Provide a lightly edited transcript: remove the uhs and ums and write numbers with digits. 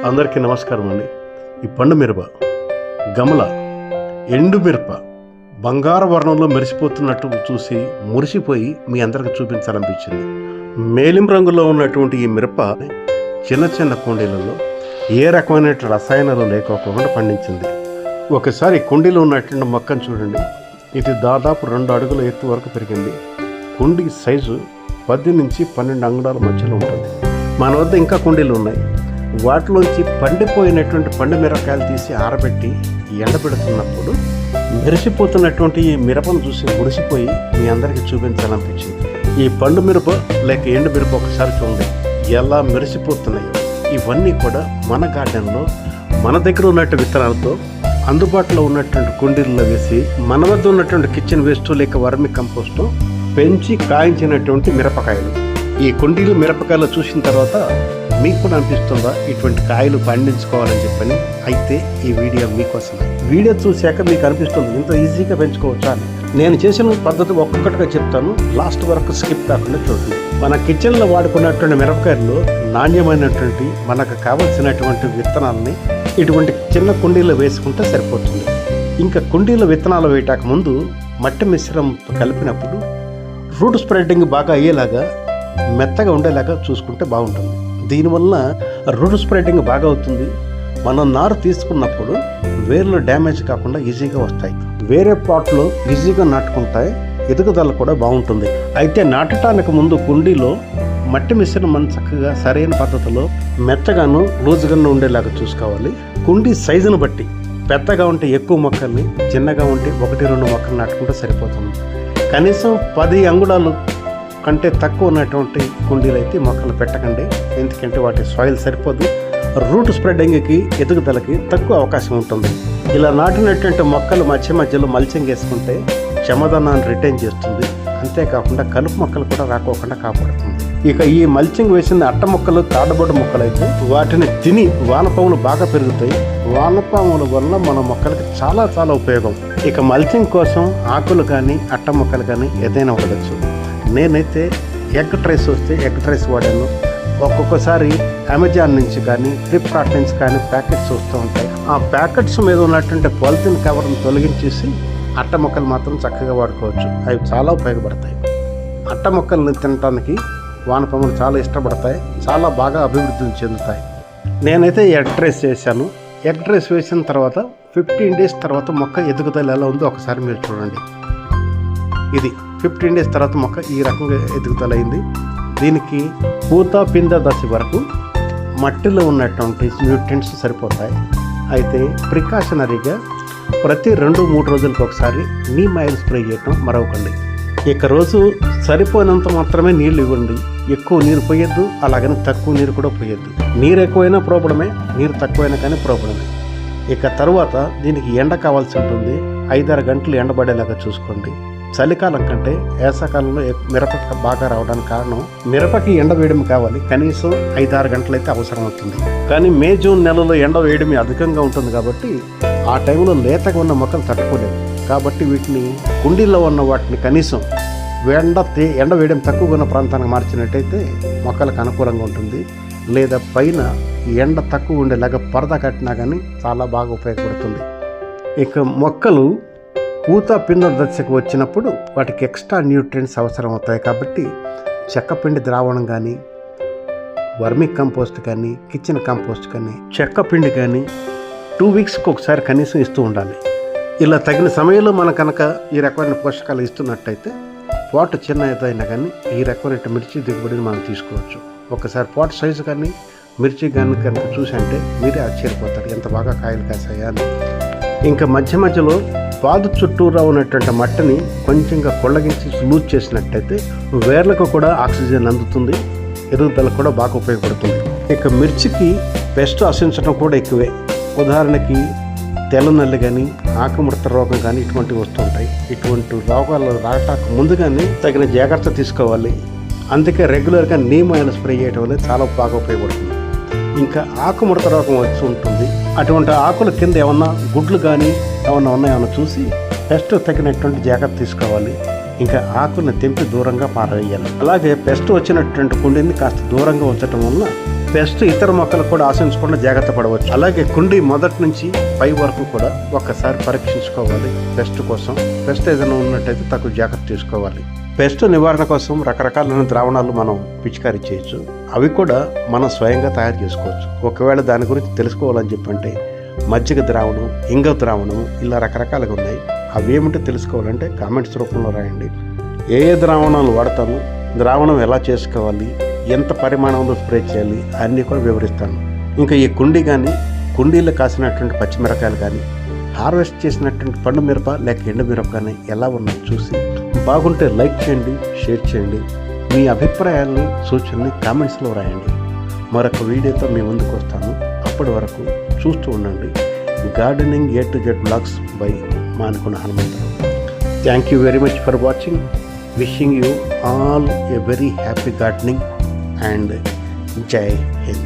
అందరికీ నమస్కారం అండి. ఈ పండు మిరప, గమల, ఎండు మిరప బంగారు వర్ణంలో మెరిసిపోతున్నట్టు చూసి మురిసిపోయి మీ అందరికి చూపించాలనిపించింది. మేలిం రంగులో ఉన్నటువంటి ఈ మిరప చిన్న చిన్న కుండీలలో ఏ రకమైన రసాయనాలు లేకోకుండా పండించింది. ఒకసారి కుండీలో ఉన్నటువంటి మొక్కను చూడండి. ఇది దాదాపు 2 అడుగుల ఎత్తు వరకు పెరిగింది. కుండీ సైజు 10 నుంచి 12 అంగుళాల మధ్యలో ఉంటుంది. మన వద్ద ఇంకా కుండీలు ఉన్నాయి. వాటిలోంచి పండిపోయినటువంటి పండు మిరపకాయలు తీసి ఆరబెట్టి ఎండబెడుతున్నప్పుడు మెరిసిపోతున్నటువంటి ఈ మిరపను చూసి మురిసిపోయి మీ అందరికీ చూపించాలనిపించింది. ఈ పండు మిరప లేక ఎండు మిరప ఒకసారి చూడండి ఎలా మెరిసిపోతున్నాయో. ఇవన్నీ కూడా మన గార్డెన్లో మన దగ్గర ఉన్నట్టు విత్తనాలతో అందుబాటులో ఉన్నటువంటి కుండీల్లో వేసి మన వద్ద ఉన్నటువంటి కిచెన్ వేస్ట్ లేక వర్మి కంపోస్టు పెంచి కాయించినటువంటి మిరపకాయలు. ఈ కుండీలు మిరపకాయలు చూసిన తర్వాత మీకు కూడా అనిపిస్తుందా ఇటువంటి కాయలు పండించుకోవాలని చెప్పని? అయితే ఈ వీడియో మీకోసమే. వీడియో చూశాక మీకు అనిపిస్తుంది ఇంత ఈజీగా పెంచుకోవచ్చా అని. నేను చేసిన పద్ధతి ఒక్కొక్కటిగా చెప్తాను, లాస్ట్ వరకు స్కిప్ కాకుండా చూడండి. మన కిచెన్లో వాడుకున్నటువంటి మిరపకాయలు నాణ్యమైనటువంటి మనకు కావలసినటువంటి విత్తనాలని ఇటువంటి చిన్న కుండీలో వేసుకుంటే సరిపోతుంది. ఇంకా కుండీలో విత్తనాలు వేయటాక ముందు మట్టి మిశ్రమంతో కలిపినప్పుడు రూట్ స్ప్రెడ్డింగ్ బాగా అయ్యేలాగా మెత్తగా ఉండేలాగా చూసుకుంటే బాగుంటుంది. దీనివల్ల రూట్ స్ప్రెడ్డింగ్ బాగా అవుతుంది. మనం నారు తీసుకున్నప్పుడు వేర్లు డ్యామేజ్ కాకుండా ఈజీగా వస్తాయి. వేరే పాట్లో ఈజీగా నాటుకుంటాయి. ఎదుగుదల కూడా బాగుంటుంది. అయితే నాటడానికి ముందు కుండీలో మట్టి మిశ్రమం చక్కగా సరైన పద్ధతిలో మెత్తగాను లూజుగాను ఉండేలాగా చూసుకోవాలి. కుండీ సైజును బట్టి పెద్దగా ఉంటే ఎక్కువ మొక్కల్ని, చిన్నగా ఉంటే 1-2 మొక్కలు నాటుకుంటే సరిపోతుంది. కనీసం 10 అంగుళాలు కంటే తక్కువ ఉన్నటువంటి కుండీలు అయితే మొక్కలు పెట్టకండి. ఎందుకంటే వాటి సాయిల్ సరిపోదు. రూట్ స్ప్రెడ్డింగ్కి ఎదుగుదలకి తక్కువ అవకాశం ఉంటుంది. ఇలా నాటినటువంటి మొక్కలు మధ్య మధ్యలో మల్చింగ్ వేసుకుంటే చెమదనాన్ని రిటైన్ చేస్తుంది. అంతేకాకుండా కలుపు మొక్కలు కూడా రాకోకుండా కాపాడుతుంది. ఇక ఈ మల్చింగ్ వేసిన అట్ట మొక్కలు, తాడబొడ్డ మొక్కలు అయితే వాటిని తిని వానపాములు బాగా పెరుగుతాయి. వానపాముల వల్ల మన మొక్కలకి చాలా చాలా ఉపయోగం. ఇక మల్చింగ్ కోసం ఆకులు కానీ అట్ట మొక్కలు కానీ ఏదైనా వాడచ్చు. నేనైతే ఎగ్ ట్రైస్ వస్తే ఎగ్ ట్రైస్ వాడాను. ఒక్కొక్కసారి అమెజాన్ నుంచి కానీ ఫ్లిప్కార్ట్ నుంచి కానీ ప్యాకెట్స్ వస్తూ ఉంటాయి. ఆ ప్యాకెట్స్ మీద ఉన్నటువంటి పాలిథిన్ కవర్ను తొలగించేసి అట్ట మొక్కలు మాత్రం చక్కగా వాడుకోవచ్చు. అవి చాలా ఉపయోగపడతాయి. అట్ట మొక్కల్ని తినడానికి వానపాములు చాలా ఇష్టపడతాయి. చాలా బాగా అభివృద్ధి చెందుతాయి. నేనైతే ఎగ్ ట్రైస్ చేశాను. ఎగ్ ట్రైస్ వేసిన తర్వాత 15 డేస్ తర్వాత మొక్క ఎదుగుదల ఎలా ఉందో ఒకసారి మీరు చూడండి. ఇది 15 డేస్ తర్వాత మొక్క ఈ రకంగా ఎదుగుదల అయింది. దీనికి పూత పింద దశ వరకు మట్టిలో ఉన్నటువంటి న్యూట్రియంట్స్ సరిపోతాయి. అయితే ప్రికాషనరీగా ప్రతి 2-3 రోజులకు ఒకసారి నీమ్ ఆయిల్ స్ప్రే చేయటం మరవకండి. ఇక రోజు సరిపోయినంత మాత్రమే నీళ్ళు ఇవ్వండి. ఎక్కువ నీరు పోయొద్దు, అలాగని తక్కువ నీరు కూడా పోయొద్దు. నీరు ఎక్కువైనా ప్రాబ్లమే, నీరు తక్కువైనా కానీ ప్రాబ్లమే. ఇక తర్వాత దీనికి ఎండ కావాల్సి ఉంటుంది. 5-6 గంటలు ఎండబడేలాగా చూసుకోండి. చలికాలం కంటే వేసవకాలంలో మిరప బాగా రావడానికి కారణం మిరపకి ఎండ వేయడం కావాలి. కనీసం 5-6 గంటలు అయితే అవసరం అవుతుంది. కానీ మే జూన్ నెలలో ఎండ వేయడం అధికంగా ఉంటుంది కాబట్టి ఆ టైంలో లేతగా ఉన్న మొక్కలు తట్టుకోలేవు. కాబట్టి వీటిని కుండీల్లో ఉన్న వాటిని కనీసం ఎండ వేయడం తక్కువగా ఉన్న ప్రాంతానికి మార్చినట్టయితే మొక్కలకు అనుకూలంగా ఉంటుంది. లేదా పైన ఎండ తక్కువ ఉండేలాగా పరద కట్టినా కానీ చాలా బాగా ఉపయోగపడుతుంది. ఇక మొక్కలు పూత పింద దశకు వచ్చినప్పుడు వాటికి ఎక్స్ట్రా న్యూట్రియంట్స్ అవసరం అవుతాయి. కాబట్టి చెక్కపిండి ద్రావణం కానీ, వర్మి కంపోస్ట్ కానీ, కిచెన్ కంపోస్ట్ కానీ, చెక్కపిండి కానీ 2 వీక్స్కి ఒకసారి కనీసం ఇస్తూ ఉండాలి. ఇలా తగిన సమయంలో మనం కనుక ఈ రకమైన పోషకాలు ఇస్తున్నట్టయితే పాట్ చిన్న అయినా కానీ ఈ రకమైన మిర్చి దిగుబడిని మనం తీసుకోవచ్చు. ఒకసారి పాట్ సైజు కానీ మిర్చి కానీ కనుక చూసి అంటే మీరే ఆశ్చర్యపోతారు ఎంత బాగా కాయలు కాసాయా అని. ఇంకా మధ్య మధ్యలో పాదు చుట్టూరా ఉన్నటువంటి మట్టిని కొంచెంగా కొళ్ళగించి లూజ్ చేసినట్టయితే వేర్లకు కూడా ఆక్సిజన్ అందుతుంది. ఎదుగుదలకు కూడా బాగా ఉపయోగపడుతుంది. ఇక మిర్చికి పెస్ట్ ఆశించడం కూడా ఎక్కువే. ఉదాహరణకి తెల్లనల్లి కానీ, ఆకుముడత రోగం కానీ ఇటువంటివి వస్తూ ఉంటాయి. ఇటువంటి రోగాలు రావటానికి ముందుగానే తగిన జాగ్రత్త తీసుకోవాలి. అందుకే రెగ్యులర్గా నీమ్ ఆయిల్ స్ప్రే చేయడం వల్ల చాలా బాగా ఉపయోగపడుతుంది. ఇంకా ఆకుముడత రోగం వచ్చి ఉంటుంది. అటువంటి ఆకుల కింద ఏమన్నా గుడ్లు కానీ ఏమన్నా ఉన్నాయేమన్నా చూసి పెస్ట్ తగినటువంటి జాగ్రత్త తీసుకోవాలి. ఇంకా ఆకుల్ని తెంపి దూరంగా పారేయాలి. అలాగే పెస్ట్ వచ్చినటువంటి కుండీని కాస్త దూరంగా ఉంచడం వల్ల పెస్ట్ ఇతర మొక్కలు కూడా ఆశించకుండా జాగ్రత్త పడవచ్చు. అలాగే కుండీ మొదటి నుంచి పై వరకు కూడా ఒక్కసారి పరీక్షించుకోవాలి. పెస్ట్ కోసం పెస్ట్ ఏదైనా ఉన్నట్టయితే తక్కువ జాగ్రత్త తీసుకోవాలి. పెస్ట్ నివారణ కోసం రకరకాలైన ద్రావణాలు మనం పిచికారీ చేయొచ్చు. అవి కూడా మనం స్వయంగా తయారు చేసుకోవచ్చు. ఒకవేళ దాని గురించి తెలుసుకోవాలని చెప్పంటే మజ్జిగ ద్రావణం, ఇంగ ద్రావణం ఇలా రకరకాలుగా ఉన్నాయి. అవి ఏమిటో తెలుసుకోవాలంటే కామెంట్స్ రూపంలో రాయండి. ఏ ద్రావణాలు వాడతాను, ద్రావణం ఎలా చేసుకోవాలి, ఎంత పరిమాణంలో స్ప్రే చేయాలి అన్నీ కూడా వివరిస్తాను. ఇంకా ఈ కుండీ కానీ, కుండీలో కాసినటువంటి పచ్చిమిరకాయలు కానీ, హార్వెస్ట్ చేసినటువంటి పండు మిరప లేక ఎండు మిరప కానీ ఎలా ఉన్నాయో చూసి బాగుంటే లైక్ చేయండి, షేర్ చేయండి. మీ అభిప్రాయాల్ని, సూచనల్ని కామెంట్స్లో రాయండి. మరొక వీడియోతో మీ ముందుకు వస్తాను. అప్పటి వరకు చూస్తూ ఉండండి gardening A to Z blogs by Manukonda Hanumantha Rao. Thank you very much for watching. Wishing you all a very happy gardening and Jai Hind.